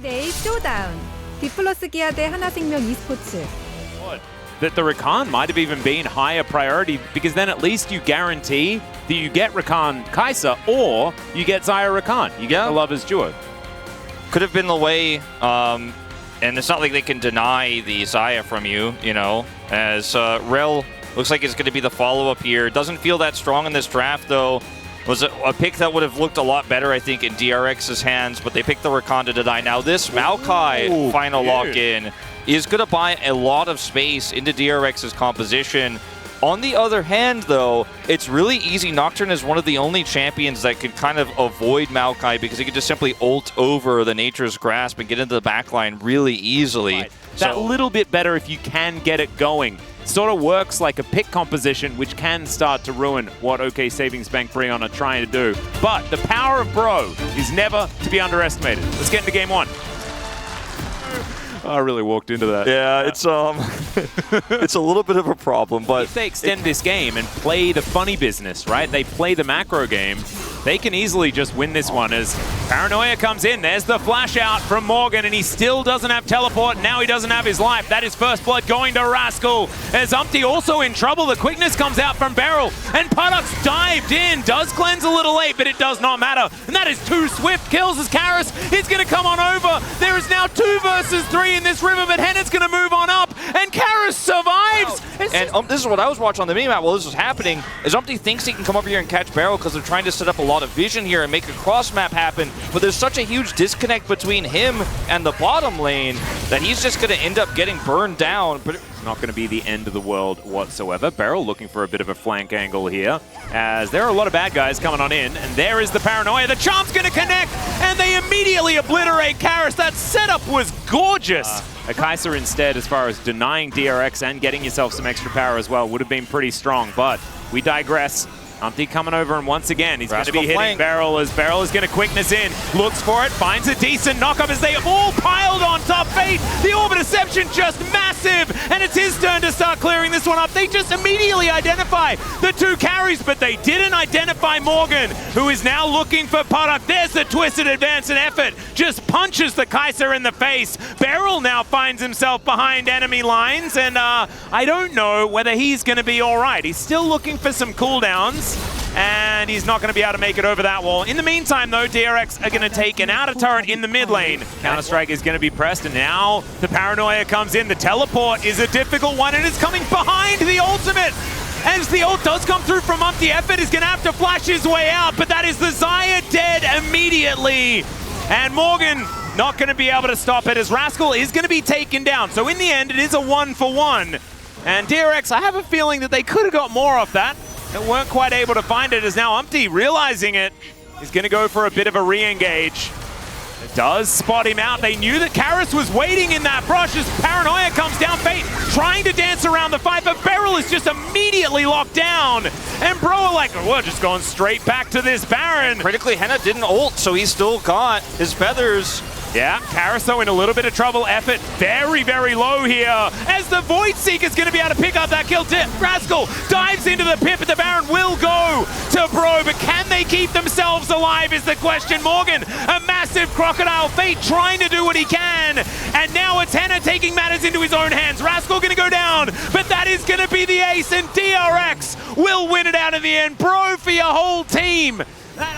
내일 쇼다운. 디플러스 기아 대 하나생명 e스포츠. That the Rakan might have even been higher priority, because then at least you guarantee that you get Rakan Kai'Sa or you get Xayah Rakan. You get the Lovers duo. Could have been the way, and it's not like they can deny the Xayah from you, you know, as Rel looks like it's going to be the follow-up here. Doesn't feel that strong in this draft, though. Was a pick that would have looked a lot better, I think, in DRX's hands, but they picked the Rakan to deny. Now this Maokai final lock-in is going to buy a lot of space into DRX's composition. On the other hand, though, it's really easy. Nocturne is one of the only champions that could kind of avoid Maokai because he could just simply ult over the Nature's Grasp and get into the backline really easily. Right. That little bit better if you can get it going. Sort of works like a pick composition, which can start to ruin what OK Savings Bank Breon are trying to do. But the power of Bro is never to be underestimated. Let's get into game one. I really walked into that. Yeah, it's it's a little bit of a problem, but if they extend this game and play the funny business, right? They play the macro game. They can easily just win this one as Paranoia comes in. There's the flash out from Morgan, and he still doesn't have teleport. Now he doesn't have his life. That is first blood going to Rascal. As Umpty also in trouble. The quickness comes out from Beryl, and Puddock's dived in. Does cleanse a little late, but it does not matter. And that is 2 swift kills as Karis is going to come on over. There is now 2 versus 3 in this river, but Hennet's going to move on up, and Karis survives. And this is what I was watching on the minimap while this was happening, is Umpty thinks he can come over here and catch Beryl because they're trying to set up a lot of vision here and make a cross map happen, but there's such a huge disconnect between him and the bottom lane that he's just going to end up getting burned down. But it's not going to be the end of the world whatsoever. Beryl looking for a bit of a flank angle here, as there are a lot of bad guys coming on in, and there is the Paranoia. The Charm's going to connect, and they immediately obliterate Karis. That setup was gorgeous. A Kai'Sa instead, as far as denying DRX and getting yourself some extra power as well, would have been pretty strong, but we digress. Umpty coming over, and once again, he's going to be hitting Beryl, as Beryl is going to quickness in, looks for it, finds a decent knock-up as they have all piled on top. Fate, the Orbit Deception just massive, and it's his turn to start clearing this one up. They just immediately identify the 2 carries, but they didn't identify Morgan, who is now looking for Puddock. There's the twisted advance and effort, just punches the Kai'Sa in the face. Beryl now finds himself behind enemy lines, and I don't know whether he's going to be all right. He's still looking for some cooldowns, and he's not going to be able to make it over that wall. In the meantime, though, DRX are going to take an outer turret in the mid lane. Counter-Strike is going to be pressed, and now the Paranoia comes in. The teleport is a difficult one, and it's coming behind the ultimate. As the ult does come through from Umpty, Effort is going to have to flash his way out, but that is the Xayah dead immediately. And Morgan not going to be able to stop it, as Rascal is going to be taken down. So in the end, it is a 1-for-1. And DRX, I have a feeling that they could have got more off that. They weren't quite able to find it, as now Umpty, realizing it, is going to go for a bit of a re-engage. It does spot him out. They knew that Karis was waiting in that brush as Paranoia comes down. Fate trying to dance around the fight, but Beryl is just immediately locked down. And Bro are like, oh, we're just going straight back to this Baron. Critically, Henna didn't ult, so he's still got his feathers. Yeah, Karis though in a little bit of trouble. Effort very, very low here, as the Void Seeker's going to be able to pick up that kill. Rascal dives into the pit, but the Baron will go to Bro, but can they keep themselves alive is the question. Morgan, a massive crocodile. Fate trying to do what he can, and now it's Henna taking matters into his own hands. Rascal going to go down, but that is going to be the ace, and DRX will win it out in the end. Bro for your whole team.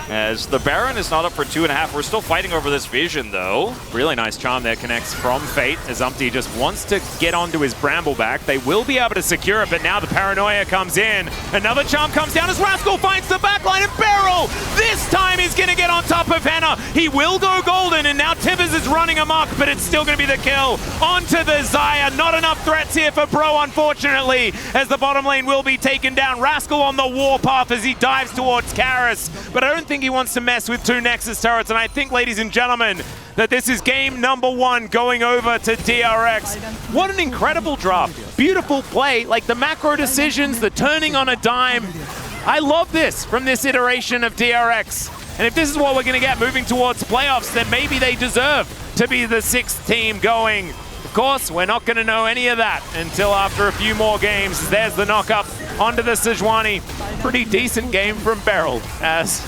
As the Baron is not up for 2.5. We're still fighting over this vision, though. Really nice charm there, connects from Fate, as Umpty just wants to get onto his Brambleback. They will be able to secure it, but now the Paranoia comes in. Another charm comes down as Rascal finds the backline, and Beryl this time is going to get on top of Henna. He will go golden, and now Tibbers is running amok, but it's still going to be the kill onto the Xayah. Not enough threats here for Bro, unfortunately, as the bottom lane will be taken down. Rascal on the warpath as he dives towards Karis, but I don't think he wants to mess with 2 Nexus turrets, and I think, ladies and gentlemen, that this is game number 1 going over to DRX. What an incredible draft. Beautiful play, like the macro decisions, the turning on a dime. I love this from this iteration of DRX. And if this is what we're going to get moving towards playoffs, then maybe they deserve to be the 6th team going. Of course, we're not going to know any of that until after a few more games. There's the knock-up onto the Sejuani. Pretty decent game from Beryl, as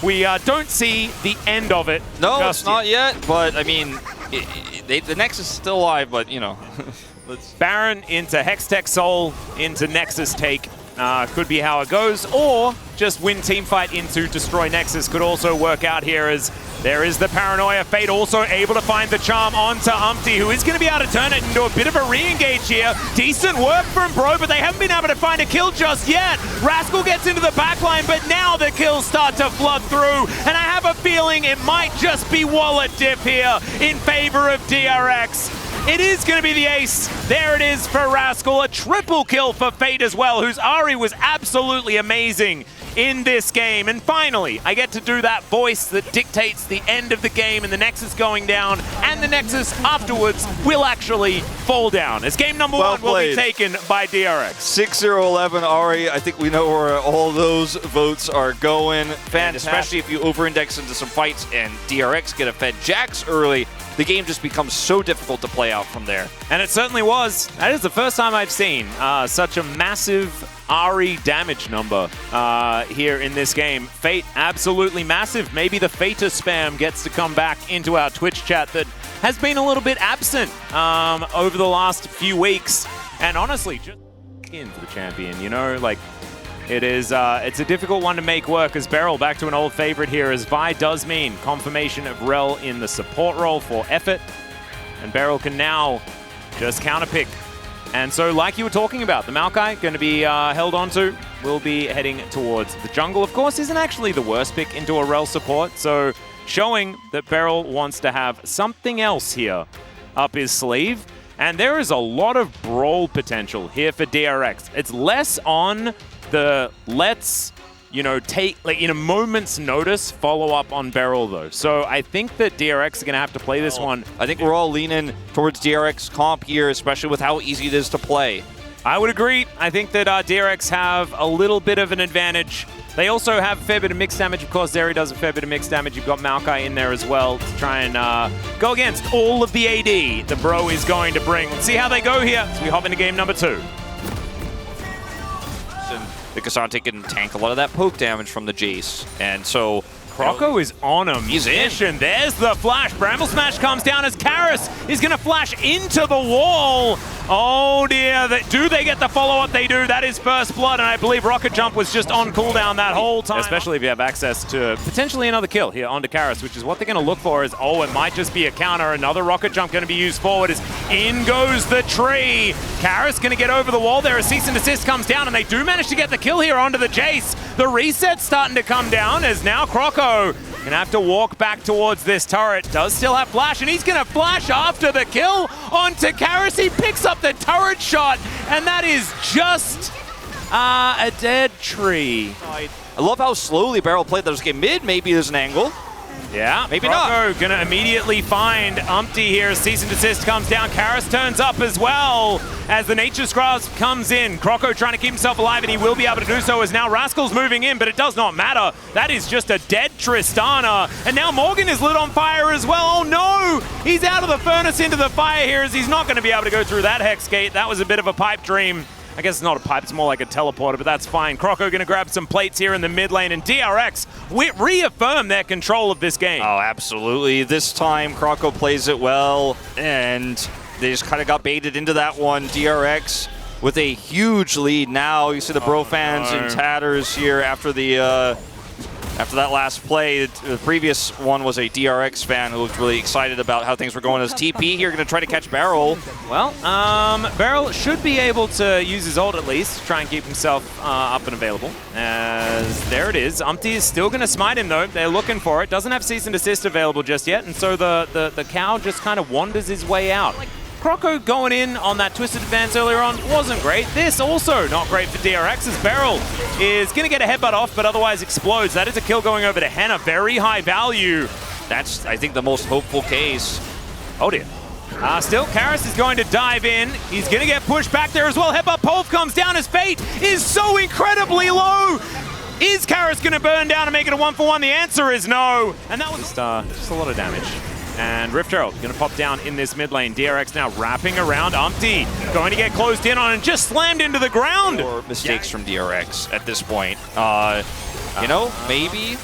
we don't see the end of it. No, it's not yet, but I mean, the Nexus is still alive, but, you know. Baron into Hextech Soul into Nexus take. Could be how it goes, or just win teamfight into Destroy Nexus could also work out here, as there is the Paranoia. Fate also able to find the charm onto Umpty, who is going to be able to turn it into a bit of a re-engage here. Decent work from Bro, but they haven't been able to find a kill just yet. Rascal gets into the backline, but now the kills start to flood through, and I have a feeling it might just be wallet dip here in favor of DRX. It is going to be the ace. There it is for Rascal. A triple kill for Fate as well, whose Ari was absolutely amazing in this game. And finally, I get to do that voice that dictates the end of the game, and the Nexus going down, and the Nexus afterwards will actually fall down, as game number one will be taken by DRX. 6-0-11, Ari. I think we know where all those votes are going. And especially if you over-index into some fights and DRX get a Fed Jax early, the game just becomes so difficult to play out from there. And it certainly was. That is the first time I've seen such a massive Ari damage number here in this game. Fate, absolutely massive. Maybe the Fater spam gets to come back into our Twitch chat that has been a little bit absent over the last few weeks. And honestly, just in for the champion, you know, like, it is, it's a difficult one to make work, as Beryl back to an old favorite here, as Vi does mean confirmation of Rel in the support role for effort. And Beryl can now just counterpick. And so, like you were talking about, the Maokai going to be held onto, will be heading towards the jungle. Of course, isn't actually the worst pick into a Rel support, so showing that Beryl wants to have something else here up his sleeve. And there is a lot of brawl potential here for DRX. It's less on the let's, you know, take, like, in a moment's notice, follow up on Beryl, though. So I think that DRX is going to have to play this one. I think we're all leaning towards DRX comp here, especially with how easy it is to play. I would agree. I think that DRX have a little bit of an advantage. They also have a fair bit of mixed damage. Of course, Zeri does a fair bit of mixed damage. You've got Maokai in there as well to try and go against all of the AD the Bro is going to bring. Let's see how they go here as we hop into game number 2. The Cassante can tank a lot of that poke damage from the Jace. And so Croco is on him. He's in. There's the flash. Bramble Smash comes down as Karis is going to flash into the wall. Oh dear, do they get the follow-up? They do. That is first blood, and I believe Rocket Jump was just on cooldown that whole time. Especially if you have access to potentially another kill here onto Karis, which is what they're going to look for, is, oh, it might just be a counter. Another Rocket Jump going to be used forward, as in goes the tree. Karis going to get over the wall there as Cease and Desist comes down, and they do manage to get the kill here onto the Jace. The reset's starting to come down, as now Croco gonna have to walk back towards this turret. Does still have flash, and he's gonna flash after the kill onto Karis. He picks up the turret shot, and that is just a dead tree. I love how slowly Beryl played this game. Mid, maybe there's an angle. Yeah, maybe Croco not. Gonna immediately find Umpty here. Cease and Desist comes down. Karis turns up as well as the Nature's Grasp comes in. Croco trying to keep himself alive, and he will be able to do so, as now Rascal's moving in, but it does not matter. That is just a dead Tristana. And now Morgan is lit on fire as well. Oh no! He's out of the furnace into the fire here, as he's not going to be able to go through that Hex Gate. That was a bit of a pipe dream. I guess it's not a pipe, it's more like a teleporter, but that's fine. Croco going to grab some plates here in the mid lane, and DRX reaffirm their control of this game. Oh, absolutely. This time, Croco plays it well, and they just kind of got baited into that one. DRX with a huge lead now. You see the Bro fans in tatters here after the after that last play. The previous one was a DRX fan who looked really excited about how things were going, as TP here going to try to catch Beryl. Well, Beryl should be able to use his ult at least, try and keep himself up and available. As there it is. Umpty is still going to smite him though. They're looking for it. Doesn't have Cease and Desist available just yet, and so the cow just kind of wanders his way out. Croco going in on that Twisted Advance earlier on wasn't great. This also not great for DRX, as Beryl is going to get a headbutt off, but otherwise explodes. That is a kill going over to Henna. Very high value. That's, I think, the most hopeful case. Oh dear. Still, Karis is going to dive in. He's going to get pushed back there as well. Headbutt Pulp comes down as Fate is so incredibly low. Is Karis going to burn down and make it a 1-for-1? The answer is no. And that was just a lot of damage. And Rift Herald going to pop down in this mid lane. DRX now wrapping around Umpty. Going to get closed in on and just slammed into the ground. Or mistakes from DRX at this point. You know, maybe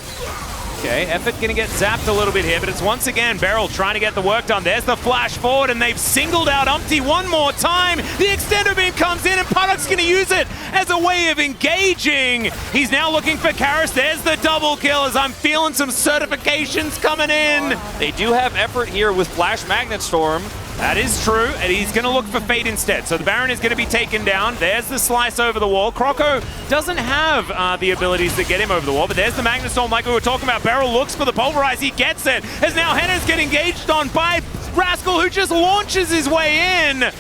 Okay, Effort gonna get zapped a little bit here, but it's once again Beryl trying to get the work done. There's the flash forward, and they've singled out Umpty one more time. The extender beam comes in, and Puddock's gonna use it as a way of engaging. He's now looking for Karis. There's the double kill as I'm feeling some certifications coming in. They do have effort here with Flash Magnet Storm. That is true, and he's going to look for Fate instead. So the Baron is going to be taken down. There's the slice over the wall. Croco doesn't have the abilities that get him over the wall, but there's the Magnet Storm like we were talking about. Beryl looks for the Pulverize. He gets it, as now Henna's getting engaged on by Rascal, who just launches his way in.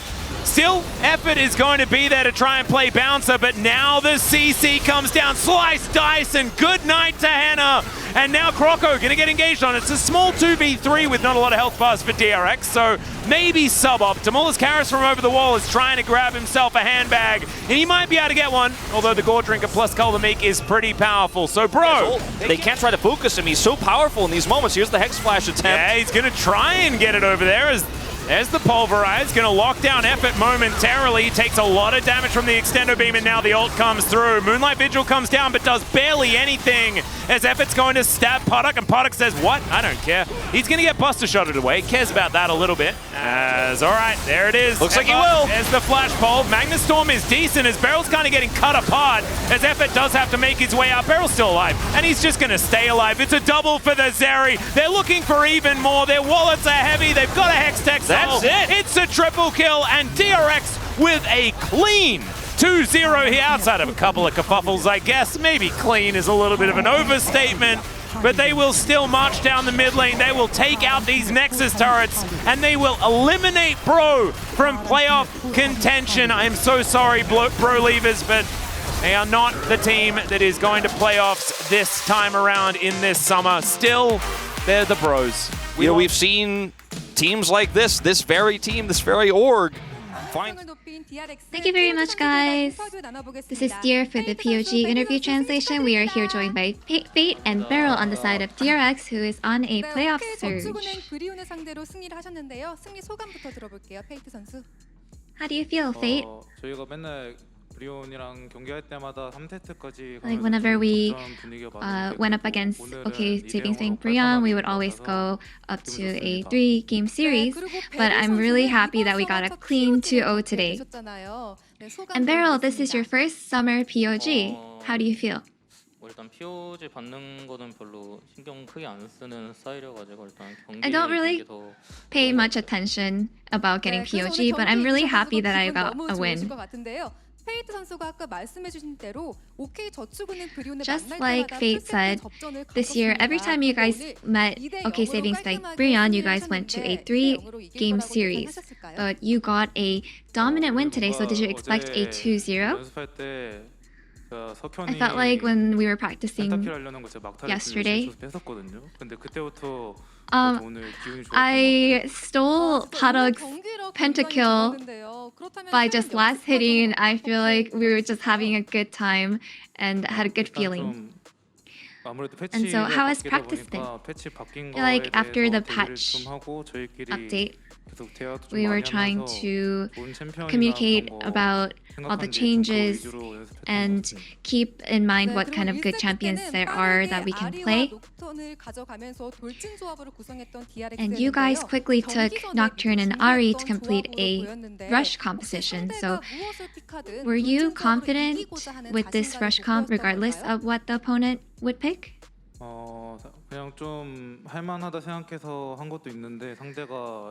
Still, Effort is going to be there to try and play bouncer, but now the CC comes down. Slice, dice, and good night to Henna. And now Croco going to get engaged on it. It's a small 2v3 with not a lot of health bars for DRX, so maybe suboptimal as Karis from over the wall is trying to grab himself a handbag. And he might be able to get one, although the Gore Drinker plus Color Meek is pretty powerful. So, bro, they can't try to focus him. He's so powerful in these moments. Here's the Hex Flash attempt. Yeah, he's going to try and get it over there as the Pulverize, going to lock down Effort momentarily. Takes a lot of damage from the Extendo Beam, and now the ult comes through. Moonlight Vigil comes down, but does barely anything as Effort's going to stab Puddock, and Puddock says, what? I don't care. He's going to get Buster Shotted away. Cares about that a little bit. All right, there it is. Looks like he will. There's the Flash Pole. Magnet Storm is decent as Beryl's kind of getting cut apart as Effort does have to make his way out. Beryl's still alive, and he's just going to stay alive. It's a double for the Zeri. They're looking for even more. Their wallets are heavy. They've got a Hextech. That's it. It's a triple kill, and DRX with a clean 2-0 here, outside of a couple of kerfuffles, I guess. Maybe clean is a little bit of an overstatement, but they will still march down the mid lane. They will take out these Nexus turrets, and they will eliminate Bro from playoff contention. I'm so sorry, Bro Leavers, but they are not the team that is going to playoffs this time around in this summer. Still, they're the Bros. You know, we've seen teams like this very team, this very org. Thank you very much, guys. This is Dear for the POG interview translation. We are here joined by Fate and Beryl on the side of DRX, who is on a playoff surge. How do you feel, Fate? Like whenever we went up against OK Savings Bank Brion, we would always go up to a 3-game series, but I'm really happy that we got a clean 2-0 today. And Beryl, this is your first summer POG. How do you feel? I don't really pay much attention about getting POG, but I'm really happy that I got a win. Just like Fate said, this year, every time you guys met OK Savings Bank Brion, you guys went to a 3-game series. But you got a dominant win today, so did you expect a 2-0? I felt like when we were practicing yesterday, I stole Puddock's pentakill by just last hitting. I feel like we were just having a good time and had a good feeling. And so how has practice been? I feel like after the patch update, we were trying to communicate about all the changes and keep in mind what kind of good champions there are that we can play. And you guys quickly took Nocturne and Ari to complete a rush composition. So were you confident with this rush comp regardless of what the opponent would pick?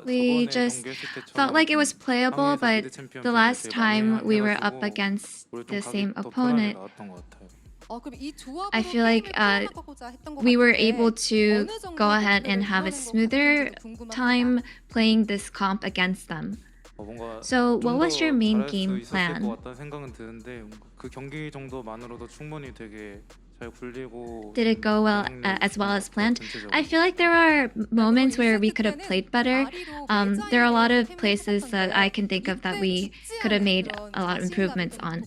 We just felt like it was playable, but the last time we were up against the same opponent, I feel like we were able to go ahead and have a smoother time playing this comp against them. So what was your main game plan? Did it go well as planned? I feel like there are moments where we could have played better. There are a lot of places that I can think of that we could have made a lot of improvements on.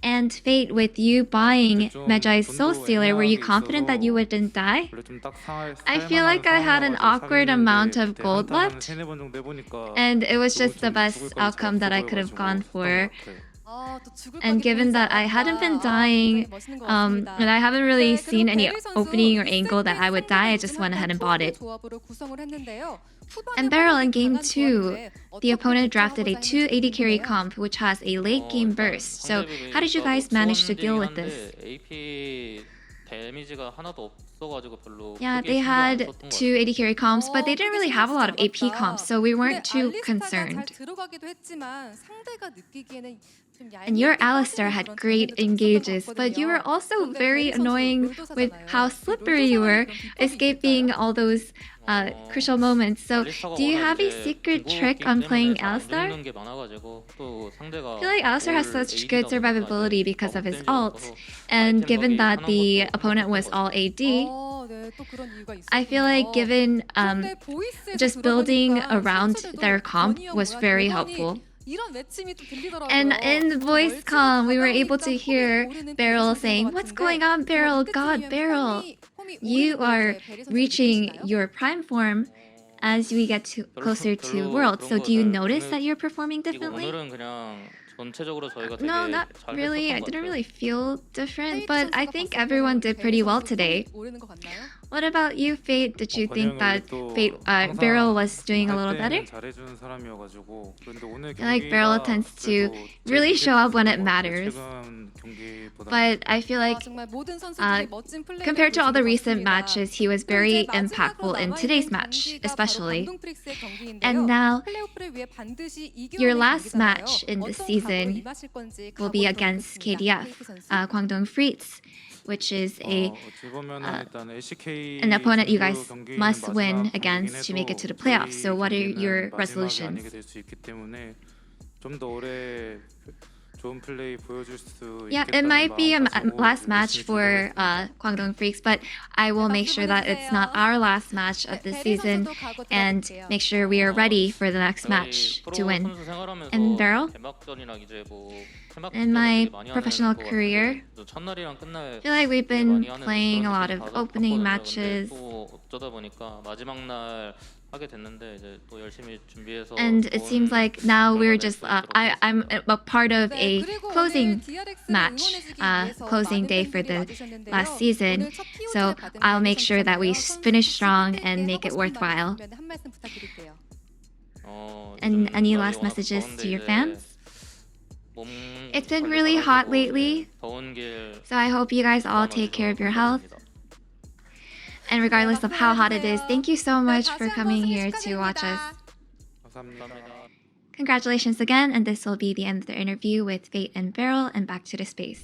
And Fate, with you buying Magi's Soul Stealer, were you confident that you wouldn't die? I feel like I had an awkward amount of gold left, and it was just the best outcome that I could have gone for. And given that I hadn't been dying, and I haven't really seen any opening or angle that I would die, I just went ahead and bought it. And Beryl in game 2, the opponent drafted a 280 carry comp, which has a late game burst. So how did you guys manage to deal with this? Yeah, they had 280 carry comps, but they didn't really have a lot of AP comps, so we weren't too concerned. And your Alistar had great engages, but you were also very annoying with how slippery you were, escaping all those crucial moments. So do you have a secret trick on playing Alistar? I feel like Alistar has such good survivability because of his ult, and given that the opponent was all AD, I feel like given just building around their comp was very helpful. And in the voice comm, we were able to hear Beryl saying, "What's going on, Beryl? God, Beryl, you are reaching your prime form as we get closer to World. So do you notice that you're performing differently?" No, not really. I didn't really feel different, but I think everyone did pretty well today. What about you, Fate? Did you think that Beryl was doing a little better? I like Beryl tends to really show up when it matters. But I feel like compared to all the recent matches, he was very impactful in today's match, especially. And now, your last match in the season will be against KDF, Guangdong Freaks, which is an opponent you guys must win against to make it to the playoffs. So what are your resolutions? Yeah, it might be a last match for Guangdong Freaks, but I will make sure that it's not our last match of this season and make sure we are ready for the next match to win. And Beryl? In my professional career, I feel like we've been playing a lot of opening matches. And it seems like now we're just, I'm a part of a closing match, closing day for the last season. So I'll make sure that we finish strong and make it worthwhile. And any last messages to your fans? It's been really hot lately, so I hope you guys all take care of your health. And regardless of how hot it is, thank you so much for coming here to watch us. Congratulations again, and this will be the end of the interview with Fate and Beryl, and back to the space.